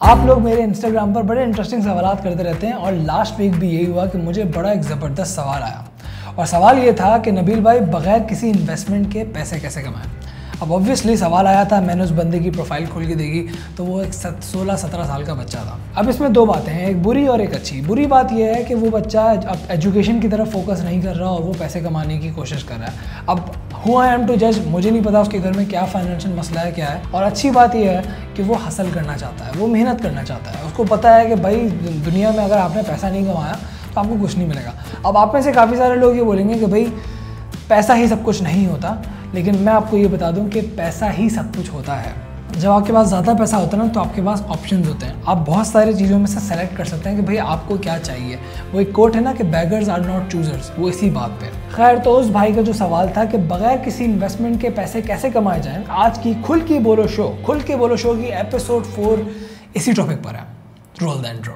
आप लोग मेरे इंस्टाग्राम पर बड़े इंटरेस्टिंग सवालात करते रहते हैं और लास्ट वीक भी यही हुआ कि मुझे बड़ा एक ज़बरदस्त सवाल आया और सवाल ये था कि नबील भाई बग़ैर किसी इन्वेस्टमेंट के पैसे कैसे कमाएं। अब ऑब्वियसली सवाल आया था, मैंने उस बंदे की प्रोफाइल खोल के देखी तो वो एक 16-17 साल का बच्चा था। अब इसमें दो बातें हैं, एक बुरी और एक अच्छी। बुरी बात यह है कि वो बच्चा अब एजुकेशन की तरफ फोकस नहीं कर रहा और वो पैसे कमाने की कोशिश कर रहा है। अब हु आई एम टू जज, मुझे नहीं पता उसके घर में क्या फाइनेंशियल मसला है, क्या है। और अच्छी बात यह है कि वो हासिल करना चाहता है, वो मेहनत करना चाहता है। उसको पता है कि भाई दुनिया में अगर आपने पैसा नहीं कमाया तो आपको कुछ नहीं मिलेगा। अब आप में से काफ़ी सारे लोग ये बोलेंगे कि भाई पैसा ही सब कुछ नहीं होता, लेकिन मैं आपको ये बता दूं कि पैसा ही सब कुछ होता है। जब आपके पास ज़्यादा पैसा होता है ना तो आपके पास ऑप्शंस होते हैं, आप बहुत सारी चीज़ों में से सेलेक्ट कर सकते हैं कि भाई आपको क्या चाहिए। वो एक कोट है ना कि बेगर्स आर नॉट चूजर्स, वो इसी बात पे। खैर, तो उस भाई का जो सवाल था कि बगैर किसी इन्वेस्टमेंट के पैसे कैसे कमाए जाएं, आज की खुल के बोलो शो की एपिसोड 4 इसी टॉपिक पर है। Roll the intro.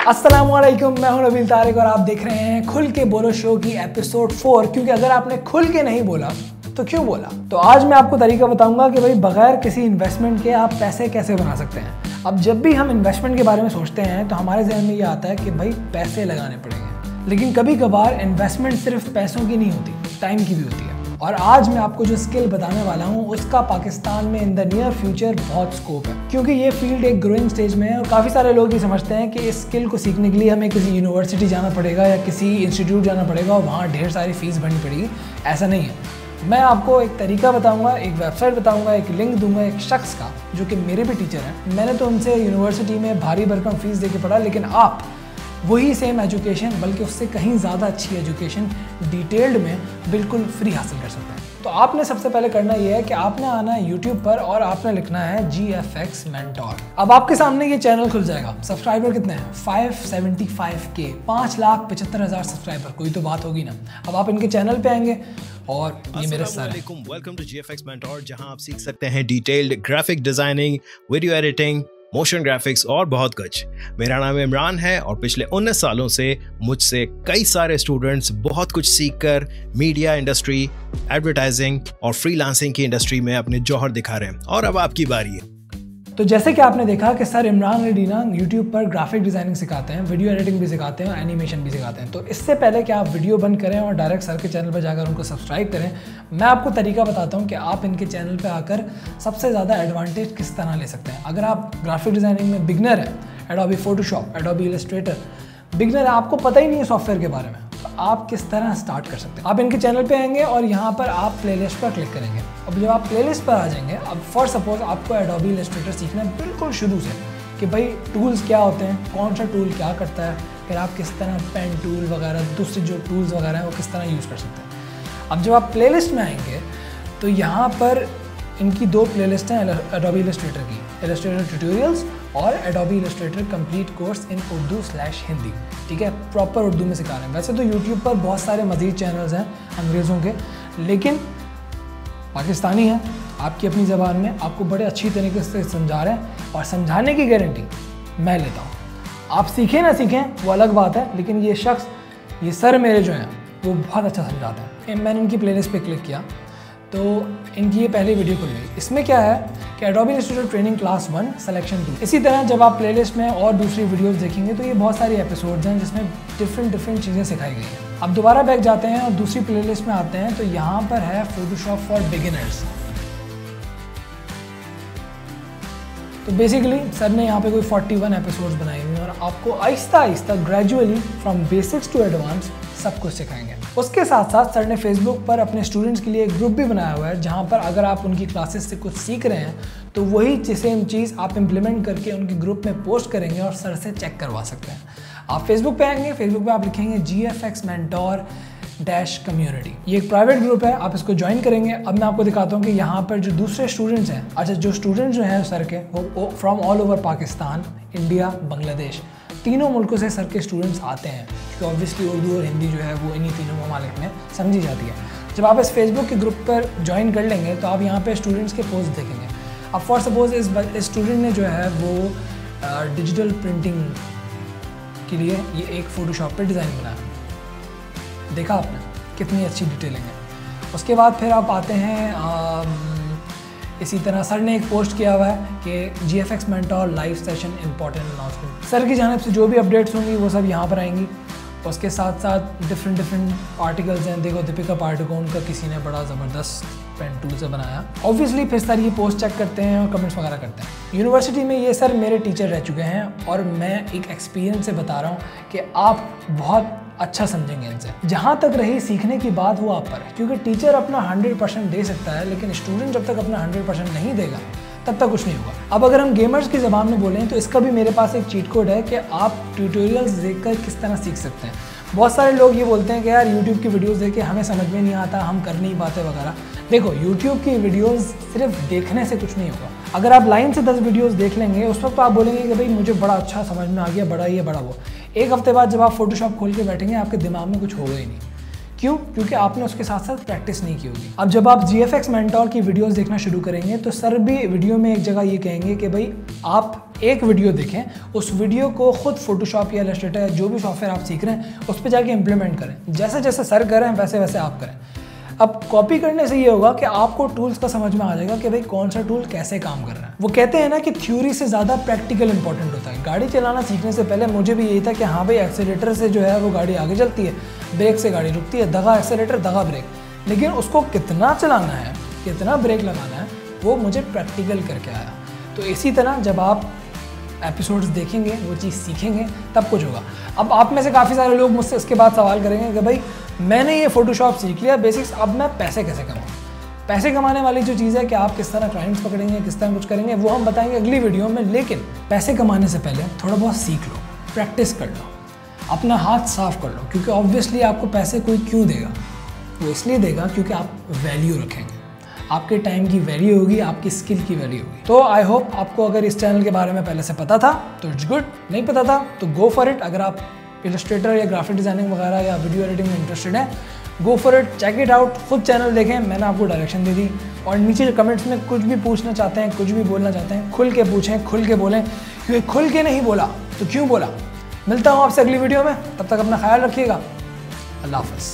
अस्सलामुअलैकुम, मैं हूं नबील तारिक और आप देख रहे हैं खुल के बोलो शो की एपिसोड 4। क्योंकि अगर आपने खुल के नहीं बोला तो क्यों बोला। तो आज मैं आपको तरीका बताऊंगा कि भाई बगैर किसी इन्वेस्टमेंट के आप पैसे कैसे बना सकते हैं। अब जब भी हम इन्वेस्टमेंट के बारे में सोचते हैं तो हमारे जहन में ये आता है कि भाई पैसे लगाने पड़ेंगे, लेकिन कभी कभार इन्वेस्टमेंट सिर्फ पैसों की नहीं होती, टाइम की भी होती है। और आज मैं आपको जो स्किल बताने वाला हूँ उसका पाकिस्तान में इन द नियर फ्यूचर बहुत स्कोप है, क्योंकि ये फील्ड एक ग्रोइंग स्टेज में है। और काफ़ी सारे लोग ये समझते हैं कि इस स्किल को सीखने के लिए हमें किसी यूनिवर्सिटी जाना पड़ेगा या किसी इंस्टीट्यूट जाना पड़ेगा और वहाँ ढेर सारी फीस भरनी पड़ेगी। ऐसा नहीं है। मैं आपको एक तरीका बताऊंगा, एक वेबसाइट बताऊंगा, एक लिंक दूंगा एक शख्स का जो कि मेरे भी टीचर हैं। मैंने तो उनसे यूनिवर्सिटी में भारी भरकम फीस दे के पढ़ा, लेकिन आप वही सेम एजुकेशन बल्कि उससे कहीं ज़्यादा अच्छी एजुकेशन डिटेल्ड में बिल्कुल फ्री हासिल कर सकते हैं। तो आपने सबसे पहले करना ये है कि आपने आना है यूट्यूब पर और आपने लिखना है GFX मेंटोर। अब आपके सामने ये चैनल खुल जाएगा। सब्सक्राइबर कितने हैं? 575K, 5,75,000 subscriber. कोई तो बात होगी ना। अब आप इनके चैनल पे आएंगे और ये मेरे सर हैं। वेलकम टू GFX मेंटोर, जहां आप सीख सकते हैं detailed graphic designing, video editing, motion graphics और बहुत कुछ। मेरा नाम इमरान है और पिछले 19 सालों से मुझसे कई सारे स्टूडेंट्स बहुत कुछ सीखकर मीडिया इंडस्ट्री, एडवर्टाइजिंग और फ्रीलांसिंग की इंडस्ट्री में अपने जौहर दिखा रहे हैं। और अब आपकी बारी है। तो जैसे कि आपने देखा कि सर इमरान रेडीना यूट्यूब पर ग्राफिक डिज़ाइनिंग सिखाते हैं, वीडियो एडिटिंग भी सिखाते हैं और एनिमेशन भी सिखाते हैं। तो इससे पहले कि आप वीडियो बंद करें और डायरेक्ट सर के चैनल पर जाकर उनको सब्सक्राइब करें, मैं आपको तरीका बताता हूं कि आप इनके चैनल पर आकर सबसे ज़्यादा एडवांटेज किस तरह ले सकते हैं। अगर आप ग्राफिक डिज़ाइनिंग में बिगनर हैं, Adobe Photoshop, Adobe Illustrator beginner है, आपको पता ही नहीं है सॉफ्टवेयर के बारे में, तो आप किस तरह स्टार्ट कर सकते हैं। आप इनके चैनल पे आएंगे और यहाँ पर आप प्लेलिस्ट पर क्लिक करेंगे। अब जब आप प्लेलिस्ट पर आ जाएंगे, अब फॉर सपोज आपको एडोबी इलस्ट्रेटर सीखना है बिल्कुल शुरू से कि भाई टूल्स क्या होते हैं, कौन सा टूल क्या करता है, फिर आप किस तरह पेन टूल वगैरह दूसरे जो टूल्स वगैरह हैं वो किस तरह यूज़ कर सकते हैं। अब जब आप प्लेलिस्ट में आएंगे तो यहाँ पर इनकी दो प्लेलिस्ट हैं एडोबी इलस्ट्रेटर की, इलस्ट्रेटर ट्यूटोरियल्स और Adobe Illustrator complete course in उर्दू/हिंदी। ठीक है, प्रॉपर उर्दू में सिखा रहे हैं। वैसे तो यूट्यूब पर बहुत सारे मज़ीद चैनल्स हैं अंग्रेज़ों के, लेकिन पाकिस्तानी हैं, आपकी अपनी ज़बान में आपको बड़े अच्छी तरीके से समझा रहे हैं और समझाने की गारंटी मैं लेता हूँ। आप सीखें ना सीखें वो अलग बात है, लेकिन ये शख्स, ये सर मेरे जो हैं वो बहुत अच्छा समझाते हैं। मैंने इनकी प्लेलिस्ट पे क्लिक किया तो इनकी ये पहली वीडियो खुल गई। इसमें क्या है कि Adobe Illustrator training class 1 selection 2। इसी तरह जब आप प्लेलिस्ट में और दूसरी वीडियोस देखेंगे तो ये बहुत सारी एपिसोड्स हैं जिसमें डिफरेंट चीज़ें सिखाई गई हैं। अब दोबारा बैक जाते हैं और दूसरी प्लेलिस्ट में आते हैं तो यहाँ पर है फोटोशॉप फॉर बिगिनर्स। तो बेसिकली सर ने यहाँ पे कोई 41 एपिसोड्स बनाए हुए हैं और आपको आहिस्ता आहिस्ता gradually from basics to advance सब कुछ सिखाएंगे। उसके साथ साथ सर ने फेसबुक पर अपने स्टूडेंट्स के लिए एक ग्रुप भी बनाया हुआ है, जहाँ पर अगर आप उनकी क्लासेस से कुछ सीख रहे हैं तो वही सेम चीज़ आप इम्प्लीमेंट करके उनके ग्रुप में पोस्ट करेंगे और सर से चेक करवा सकते हैं। आप फेसबुक पे आएंगे, फेसबुक पे आप लिखेंगे GFX मेंटोर -कम्युनिटी। ये एक प्राइवेट ग्रुप है, आप इसको ज्वाइन करेंगे। अब मैं आपको दिखाता हूँ कि यहाँ पर जो दूसरे स्टूडेंट्स हैं, अच्छा जो स्टूडेंट्स जो हैं सर के वो from all over Pakistan, India, Bangladesh, तीनों मुल्कों से सर के स्टूडेंट्स आते हैं, क्योंकि ऑब्वियसली उर्दू और हिंदी जो है वो इन्हीं तीनों ममालिक में समझी जाती है। जब आप इस फेसबुक के ग्रुप पर ज्वाइन कर लेंगे तो आप यहाँ पे स्टूडेंट्स के पोस्ट देखेंगे। अब फॉर सपोज इस स्टूडेंट ने जो है वो डिजिटल प्रिंटिंग के लिए ये एक फ़ोटोशॉप पे डिज़ाइन बनाया, देखा आपने। कितनी अच्छी डिटेलिंग है। उसके बाद फिर आप आते हैं इसी तरह सर ने एक पोस्ट किया हुआ है कि GFX mentor live session important announcement. Sir की जानिब से जो भी अपडेट्स होंगी वो सब यहाँ पर आएंगी। उसके साथ साथ डिफरेंट आर्टिकल्स हैं। देखो दीपिका पादुकोण का किसी ने बड़ा ज़बरदस्त पेन टूल से बनाया। ऑब्वियसली फिर सर ये पोस्ट चेक करते हैं और कमेंट्स वगैरह करते हैं। यूनिवर्सिटी में ये सर मेरे टीचर रह चुके हैं और मैं एक एक्सपीरियंस से बता रहा हूँ कि आप बहुत अच्छा समझेंगे इनसे। जहाँ तक रही सीखने की बात वो आप पर है, क्योंकि टीचर अपना 100% दे सकता है, लेकिन स्टूडेंट जब तक अपना 100% नहीं देगा तब तक कुछ नहीं होगा। अब अगर हम गेमर्स की ज़बान में बोलें तो इसका भी मेरे पास एक चीट कोड है कि आप ट्यूटोरियल्स देखकर किस तरह सीख सकते हैं। बहुत सारे लोग ये बोलते हैं कि यार यूट्यूब की वीडियोस देख के हमें समझ में नहीं आता, हम कर नहीं पाते वगैरह। देखो यूट्यूब की वीडियोस सिर्फ देखने से कुछ नहीं होगा। अगर आप लाइन से 10 वीडियोस देख लेंगे उस वक्त तो आप बोलेंगे कि भाई मुझे बड़ा अच्छा समझ में आ गया, बड़ा ये बड़ा वो। एक हफ्ते बाद जब आप फोटोशॉप खोल के बैठेंगे आपके दिमाग में कुछ होगा ही नहीं। क्यों? क्योंकि आपने उसके साथ साथ प्रैक्टिस नहीं की होगी। अब जब आप GFX मेंटोर की वीडियोस देखना शुरू करेंगे तो सर भी वीडियो में एक जगह ये कहेंगे कि भाई आप एक वीडियो देखें, उस वीडियो को खुद फोटोशॉप या इलस्ट्रेटर या जो भी सॉफ्टवेयर आप सीख रहे हैं उस पर जाके इंप्लीमेंट करें। जैसे जैसे सर करें वैसे वैसे आप करें। अब कॉपी करने से ये होगा कि आपको टूल्स का समझ में आ जाएगा कि भाई कौन सा टूल कैसे काम कर रहा है। वो कहते हैं ना कि थ्योरी से ज़्यादा प्रैक्टिकल इंपॉर्टेंट होता है। गाड़ी चलाना सीखने से पहले मुझे भी यही था कि हाँ भाई एक्सेलेरेटर से जो है वो गाड़ी आगे चलती है, ब्रेक से गाड़ी रुकती है, दगा एक्सेलेरेटर दगा ब्रेक। लेकिन उसको कितना चलाना है, कितना ब्रेक लगाना है, वो मुझे प्रैक्टिकल करके आया। तो इसी तरह जब आप एपिसोड्स देखेंगे वो चीज़ सीखेंगे तब कुछ होगा। अब आप में से काफ़ी सारे लोग मुझसे इसके बाद सवाल करेंगे कि भाई मैंने ये फोटोशॉप सीख लिया बेसिक्स, अब मैं पैसे कैसे कमाऊँ। पैसे कमाने वाली जो चीज़ है कि आप किस तरह क्लाइंट्स पकड़ेंगे, किस तरह कुछ करेंगे, वो हम बताएंगे अगली वीडियो में। लेकिन पैसे कमाने से पहले थोड़ा बहुत सीख लो, प्रैक्टिस कर लो, अपना हाथ साफ कर लो। क्योंकि ऑब्वियसली आपको पैसे कोई क्यों देगा? वो इसलिए देगा क्योंकि आप वैल्यू रखेंगे, आपके टाइम की वैल्यू होगी, आपकी स्किल की वैल्यू होगी। तो आई होप आपको अगर इस चैनल के बारे में पहले से पता था तो इट्स गुड, नहीं पता था तो गो फॉर इट। अगर आप इलस्ट्रेटर या ग्राफिक डिज़ाइनिंग वगैरह या वीडियो एडिटिंग में इंटरेस्टेड हैं, go for it, check it out, खुद चैनल देखें, मैंने आपको डायरेक्शन दे दी। और नीचे कमेंट्स में कुछ भी पूछना चाहते हैं, कुछ भी बोलना चाहते हैं, खुल के पूछें, खुल के बोलें, क्योंकि खुल के नहीं बोला तो क्यों बोला। मिलता हूँ आपसे अगली वीडियो में, तब तक अपना ख्याल रखिएगा। अल्लाह हाफ़िज़।